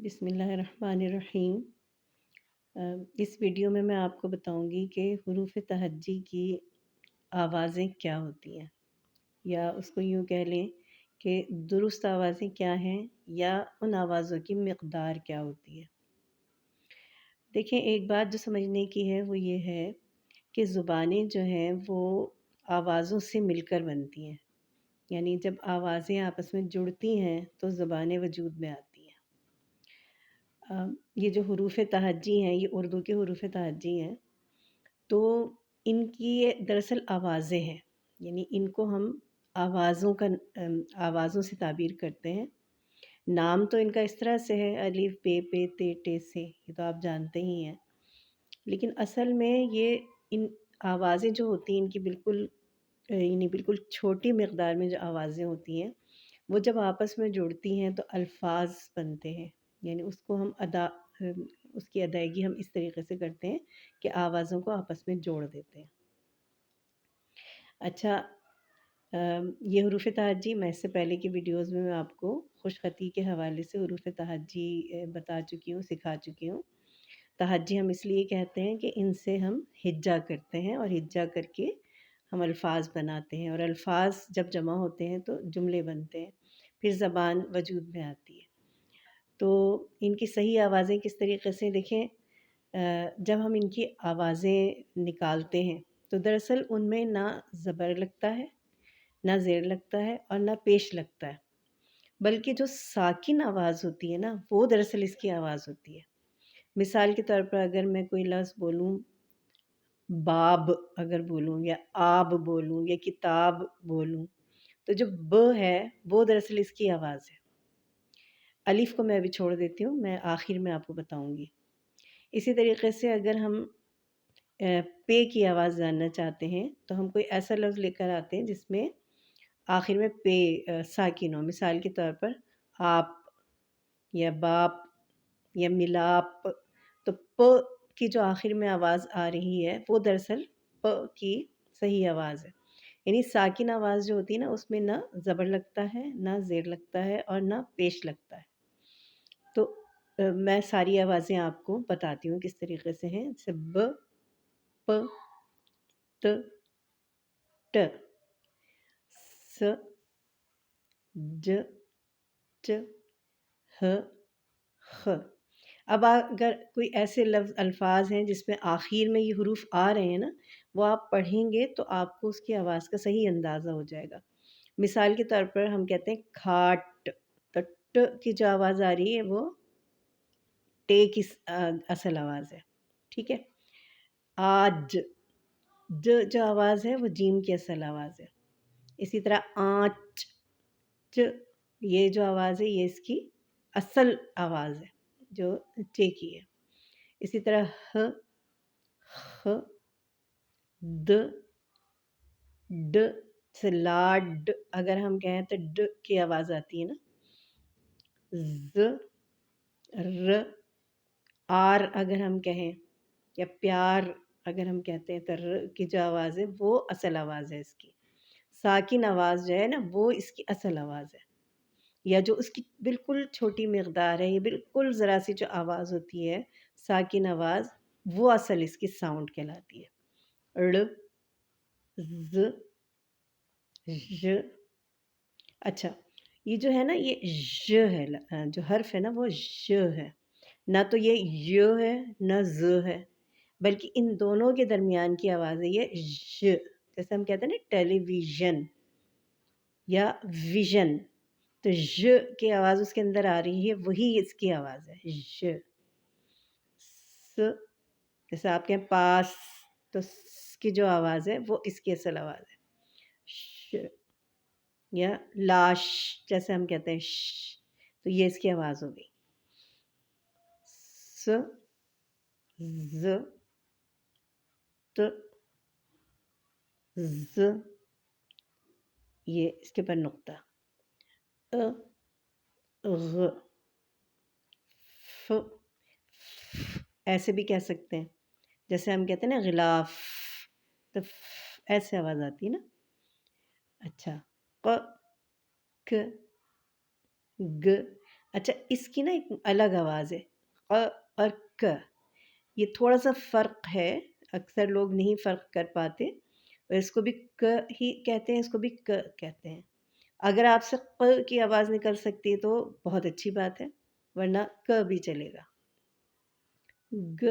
بسم اللہ الرحمن الرحیم۔ اس ویڈیو میں آپ کو بتاؤں گی کہ حروف تہجی کی آوازیں کیا ہوتی ہیں، یا اس کو یوں کہہ لیں کہ درست آوازیں کیا ہیں یا ان آوازوں کی مقدار کیا ہوتی ہے۔ دیکھیں، ایک بات جو سمجھنے کی ہے وہ یہ ہے کہ زبانیں جو ہیں وہ آوازوں سے مل کر بنتی ہیں، یعنی جب آوازیں آپس میں جڑتی ہیں تو زبانیں وجود میں آتی ہیں۔ یہ جو حروف تہجی ہیں، یہ اردو کے حروف تہجی ہیں، تو ان کی یہ دراصل آوازیں ہیں، یعنی ان کو ہم آوازوں سے تعبیر کرتے ہیں۔ نام تو ان کا اس طرح سے ہے، الف بے پے تے ٹے سے، یہ تو آپ جانتے ہی ہیں، لیکن اصل میں یہ ان آوازیں جو ہوتی ہیں ان کی بالکل چھوٹی مقدار میں جو آوازیں ہوتی ہیں وہ جب آپس میں جڑتی ہیں تو الفاظ بنتے ہیں، یعنی اس کو ہم اس کی ادائیگی ہم اس طریقے سے کرتے ہیں کہ آوازوں کو آپس میں جوڑ دیتے ہیں۔ اچھا، یہ حروف تہجی میں اس سے پہلے کی ویڈیوز میں آپ کو خوش خطی کے حوالے سے حروف تہجی بتا چکی ہوں، سکھا چکی ہوں۔ تہجی ہم اس لیے کہتے ہیں کہ ان سے ہم ہجا کرتے ہیں، اور ہجا کر کے ہم الفاظ بناتے ہیں، اور الفاظ جب جمع ہوتے ہیں تو جملے بنتے ہیں، پھر زبان وجود میں آتی ہے۔ تو ان کی صحیح آوازیں کس طریقے سے دیکھیں، جب ہم ان کی آوازیں نکالتے ہیں تو دراصل ان میں نہ زبر لگتا ہے، نہ زیر لگتا ہے، اور نہ پیش لگتا ہے، بلکہ جو ساکن آواز ہوتی ہے نا وہ دراصل اس کی آواز ہوتی ہے۔ مثال کے طور پر اگر میں کوئی لفظ بولوں، باب اگر بولوں، یا آب بولوں، یا کتاب بولوں، تو جو ب ہے وہ دراصل اس کی آواز ہے۔ الف کو میں ابھی چھوڑ دیتی ہوں، میں آخر میں آپ کو بتاؤں گی۔ اسی طریقے سے اگر ہم پے کی آواز جاننا چاہتے ہیں تو ہم کوئی ایسا لفظ لے کر آتے ہیں جس میں آخر میں پے ساکن ہو، مثال کے طور پر آپ، یا باپ، یا ملاپ، تو پ کی جو آخر میں آواز آ رہی ہے وہ دراصل پ کی صحیح آواز ہے، یعنی ساکن آواز جو ہوتی ہے نا اس میں نہ زبر لگتا ہے، نہ زیر لگتا ہے، اور نہ پیش لگتا ہے۔ تو میں ساری آوازیں آپ کو بتاتی ہوں کس طریقے سے ہیں، جیسے ب، پ، ت، ٹ، س، ج، چ، ہ، خ۔ اب اگر کوئی ایسے الفاظ ہیں جس میں آخر میں یہ حروف آ رہے ہیں نا، وہ آپ پڑھیں گے تو آپ کو اس کی آواز کا صحیح اندازہ ہو جائے گا۔ مثال کے طور پر ہم کہتے ہیں کھاٹ، تو ٹ کی جو آواز آ رہی ہے وہ ٹے کی اصل آواز ہے، ٹھیک ہے۔ آج، جو آواز ہے وہ جیم کی اصل آواز ہے۔ اسی طرح آنچ، یہ جو آواز ہے یہ اس کی اصل آواز ہے جو چے کی ہے۔ اسی طرح ہ، خ، د، ڈ، سے لاڈ اگر ہم کہیں تو ڈ کی آواز آتی ہے نا، ز، ر، آر اگر ہم کہیں، یا پیار اگر ہم کہتے ہیں تو ر کی جو آواز ہے وہ اصل آواز ہے اس کی۔ ساکن آواز جو ہے نا وہ اس کی اصل آواز ہے، یا جو اس کی بالکل چھوٹی مقدار ہے، یہ بالکل ذرا سی جو آواز ہوتی ہے ساکن آواز، وہ اصل اس کی ساؤنڈ کہلاتی ہے۔ ڑ، ز، ژ۔ اچھا، یہ جو ہے نا یہ ژ ہے، جو حرف ہے نا وہ ژ ہے، نہ تو یہ ی ہے نہ ز ہے، بلکہ ان دونوں کے درمیان کی آواز ہے یہ ژ۔ جیسے ہم کہتے ہیں نا ٹیلی ویژن یا ویژن، تو ژ کی آواز اس کے اندر آ رہی ہے، وہی اس کی آواز ہے ژ۔ س، جیسے آپ کہیں پاس، تو س کی جو آواز ہے وہ اس کی اصل آواز ہے ش۔ یا لاش جیسے ہم کہتے ہیں ش، تو یہ اس کی آواز ہو گئی۔ س، ز، ت، ز، یہ اس کے پر نقطہ، غ، ف، ایسے بھی کہہ سکتے ہیں، جیسے ہم کہتے ہیں نا غلاف، تو ایسے آواز آتی ہے نا۔ اچھا، ق، ک، گ، اچھا اس کی نا ایک الگ آواز ہے اور ک، یہ تھوڑا سا فرق ہے، اکثر لوگ نہیں فرق کر پاتے، اور اس کو بھی ک ہی کہتے ہیں، اس کو بھی ک کہتے ہیں۔ اگر آپ سے ق کی آواز نکل سکتی ہے تو بہت اچھی بات ہے، ورنہ ک بھی چلے گا۔ گ،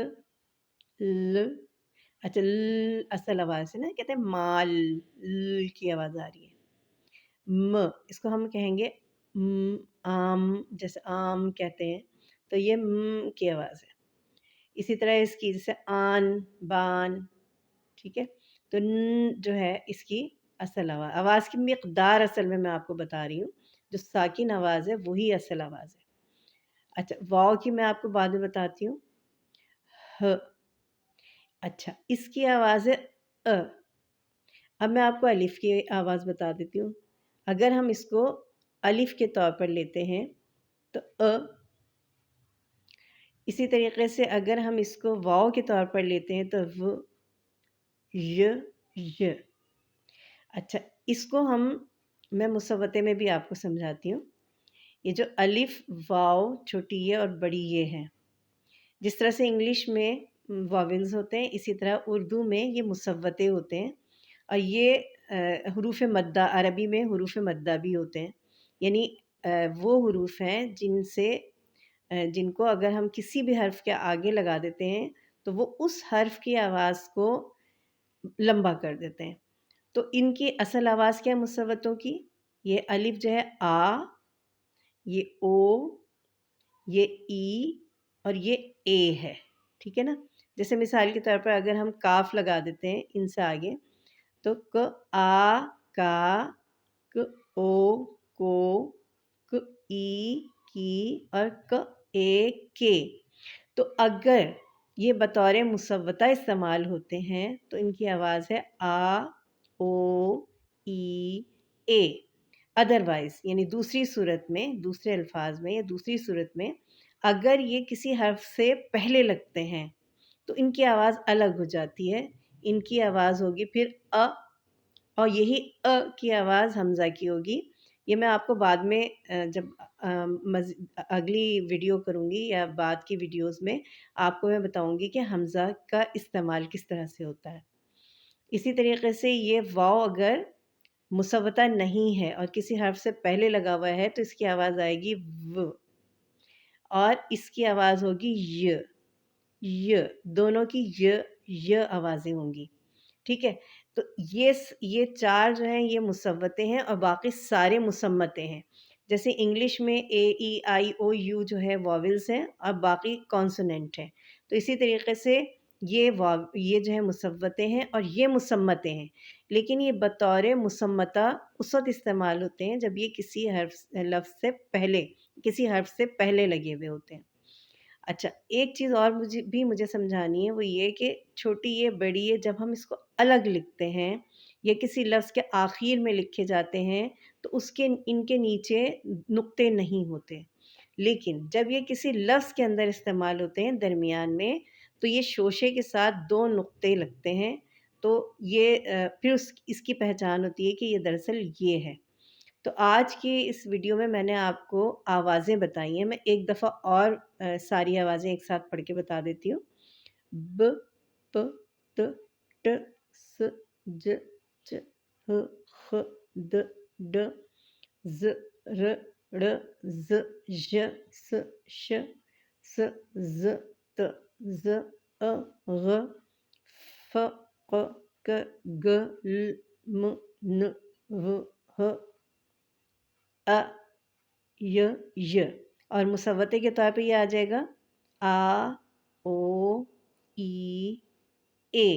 ل، اچھا اصل آواز ہے نا، کہتے ہیں مال، ل کی آواز آ رہی ہے۔ م، اس کو ہم کہیں گے آم، جیسے آم کہتے ہیں، تو یہ م کی آواز ہے۔ اسی طرح اس کی جیسے آن، بان، ٹھیک ہے، تو ن جو ہے اس کی اصل آواز کی مقدار اصل میں آپ کو بتا رہی ہوں، جو ساکن آواز ہے وہی اصل آواز ہے۔ اچھا واو کی میں آپ کو بعد میں بتاتی ہوں، ہ، اچھا اس کی آواز ہے ا۔ اب میں آپ کو الف کی آواز بتا دیتی ہوں، اگر ہم اس کو الف کے طور پر لیتے ہیں تو ا، اسی طریقے سے اگر ہم اس کو واو کے طور پر لیتے ہیں تو و، ی، ی۔ اچھا اس کو میں مصوتے میں بھی آپ کو سمجھاتی ہوں، یہ جو الف، واو، چھوٹی یہ اور بڑی یہ ہے، جس طرح سے انگلش میں واولز ہوتے ہیں، اسی طرح اردو میں یہ مصوتے ہوتے ہیں، اور یہ حروف مدہ، عربی میں حروف مدہ بھی ہوتے ہیں، یعنی وہ حروف ہیں جن کو اگر ہم کسی بھی حرف کے آگے لگا دیتے ہیں تو وہ اس حرف کی آواز کو لمبا کر دیتے ہیں۔ تو ان کی اصل آواز کیا ہے مصوتوں کی؟ یہ الف جو ہے آ، یہ او، یہ ای اور یہ اے ہے، ٹھیک ہے نا؟ جیسے مثال کے طور پر اگر ہم کاف لگا دیتے ہیں ان سے آگے تو ک، آ، کا، ک، او، کو، ک، ای، کی اور ک، اے، کے، تو اگر یہ بطور مصوتہ استعمال ہوتے ہیں تو ان کی آواز ہے آ، او، ای، اے۔ ادروائز یعنی دوسری صورت میں، دوسرے الفاظ میں یا دوسری صورت میں اگر یہ کسی حرف سے پہلے لگتے ہیں تو ان کی آواز الگ ہو جاتی ہے، ان کی آواز ہوگی پھر ا، اور یہی کی آواز حمزہ کی ہوگی۔ یہ میں آپ کو بعد میں جب اگلی ویڈیو کروں گی یا بعد کی ویڈیوز میں آپ کو میں بتاؤں گی کہ حمزہ کا استعمال کس طرح سے ہوتا ہے۔ اسی طریقے سے یہ واو اگر مصوتہ نہیں ہے اور کسی حرف سے پہلے لگا ہوا ہے تو اس کی آواز آئے گی و، اور اس کی آواز ہوگی ی، ی، دونوں کی ی آوازیں ہوں گی، ٹھیک ہے؟ تو یہ چار جو ہیں یہ مصوتے ہیں اور باقی سارے مصمتے ہیں، جیسے انگلش میں اے، ای، آئی، او، یو جو ہے واولز ہیں اور باقی کانسوننٹ ہیں، تو اسی طریقے سے یہ جو ہے مصوتے ہیں اور یہ مصمتے ہیں، لیکن یہ بطور مصمتہ اس وقت استعمال ہوتے ہیں جب یہ کسی لفظ سے پہلے، کسی حرف سے پہلے لگے ہوئے ہوتے ہیں۔ اچھا ایک چیز اور مجھے سمجھانی ہے، وہ یہ کہ چھوٹی یہ بڑی یہ جب ہم اس کو الگ لکھتے ہیں یا کسی لفظ کے آخر میں لکھے جاتے ہیں تو ان کے نیچے نقطے نہیں ہوتے، لیکن جب یہ کسی لفظ کے اندر استعمال ہوتے ہیں درمیان میں تو یہ شوشے کے ساتھ 2 نقطے لگتے ہیں، تو یہ پھر اس کی پہچان ہوتی ہے کہ یہ دراصل یہ ہے۔ تو آج کی اس ویڈیو میں نے آپ کو آوازیں بتائی ہیں، میں ایک دفعہ اور ساری آوازیں ایک ساتھ پڑھ کے بتا دیتی ہوں۔ ب، پ، ت، ٹ، س، ج، چ، ہ، خ، د، ڈ، ز، ر، ڑ، ز، ژ، س، ش، س، ز، ت، ز، ا، غ، ف، ق، ک، گ، ل، م، ن، و، ہ، ا، ی، اور مصوتے کے طور پہ یہ آ جائے گا آ، او، ای، اے۔